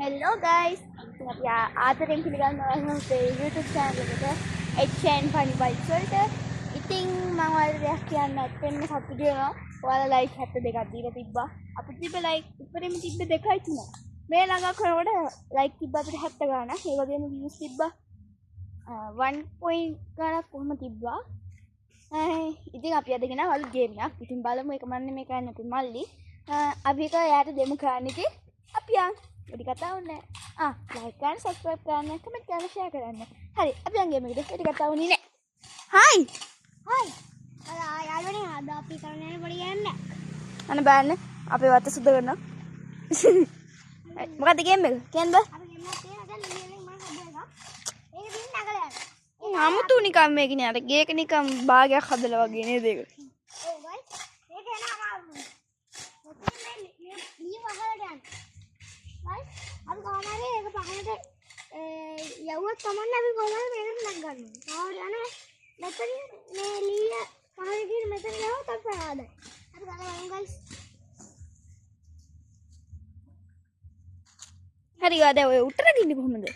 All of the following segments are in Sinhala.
Hello guys. අපි ආදරෙන් පිළිගන්නවා අපේ YouTube channel එකට HN Funny Bites වලට. ඉතින් මම ඔයාලට දෙයක් කියන්න ඇත්තෙන්ම සතුටු වෙනවා. ඔයාලා like 72ක් දීලා තිබ්බා. අපිට තිබ්බ like උඩරින් තිබ්බ 2යි 3යි. මේ ළඟ කරනකොට like තිබ්බ අපිට 70 ගාණක්. ඒ වගේම views තිබ්බා 1 point ගාණක් කොහොම තිබ්බා. ඉතින් අපි අද ගෙන වල ගේම් එකක්. ඉතින් බලමු ඒක මන්නේ මේ කරන්න අපි මල්ලි. අපි එක යාට දෙමු කරන්න එකේ. අපි වැඩි කතාවක් නැහැ. like කරන්න, subscribe කරන්න, comment කරන්න, share කරන්න. හරි. අපි යන් ගේම් එකට. වැඩි කතාවක් නේ. hi. hi. යාළුවනේ අද අපි කරන්න යන පොඩි ගේම් එකක්. අන්න බලන්න. අපේ වත්ත සුද්ධ කරනවා. මොකද්ද ගේම් එක? කියන්න බෑ. අපි ගේම් එකක් තියෙනවා. දැන් ලියලින් මම හදලා. ඒක දින් නගලා යන්න. 아무තු නිකම් මේක නේ. අර ගේක නිකම් භාගයක් හදලා වගේ නේද ඒක? ඔව් guys. ඒක එන අමාරුයි. මේ ලිය වහලා යන්න. අපි කොහොමද ඒක පහනට යවුවත් තමයි අපි කොහොමද මේකට ලක් ගන්නවා. කොහොමද යන්නේ? මෙතන මේ ලීය පහන ගිහින් මෙතන යවුවත් අපි පහාදයි. අපි ගන්න ගයිස්. හරි ගාද ඔය උත්තර දෙන්නේ කොහොමද?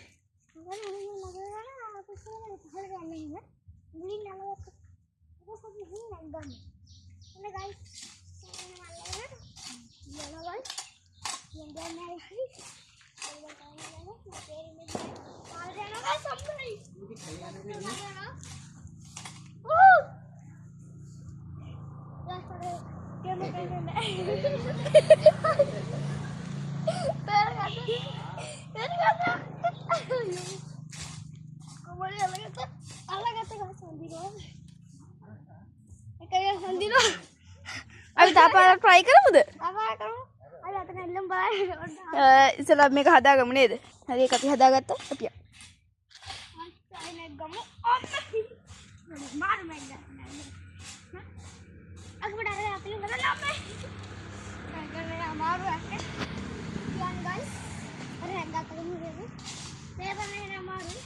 අපි තාපාරක් try කරමුද? තාපාරක් කරමු. අර අතන එල්ලම් බලන්න. ඉතලා මේක හදාගමු නේද? හරි ඒක අපි හදාගත්තා. අපි ගමු. මාරු මැග්ග. අකමඩ අර අපින් ගලලා අපේ. කරගෙන අමාරු ඇත්තේ. යන් ගයිස්. අර හැංගා කරමු නේද? මේ බලන්න අමාරුයි.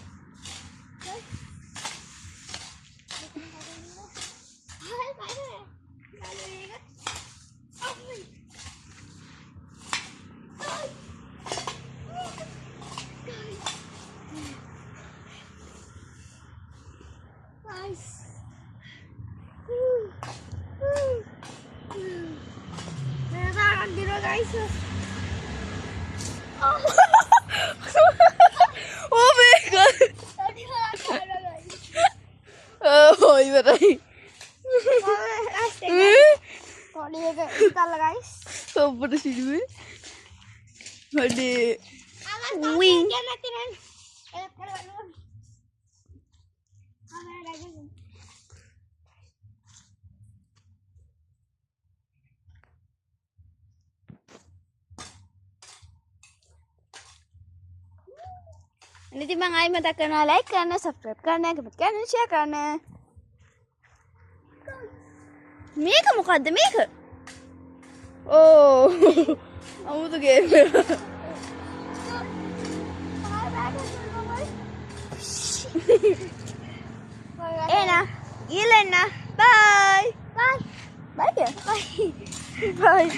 Guys. Oh my god. Oh, ibarai. Tadi එක ඉතල්ලා guys. සොබ්බට සිදුවේ. හඩේ. wing. Nanti bang Ai mata kena like karena subscribe karena comment karena share karena. Meka මොකද්ද මේක? Oh. අමුතු ගේම් එක. එනා ඊළඟ bye. Bye. Bye. Bye. Bye.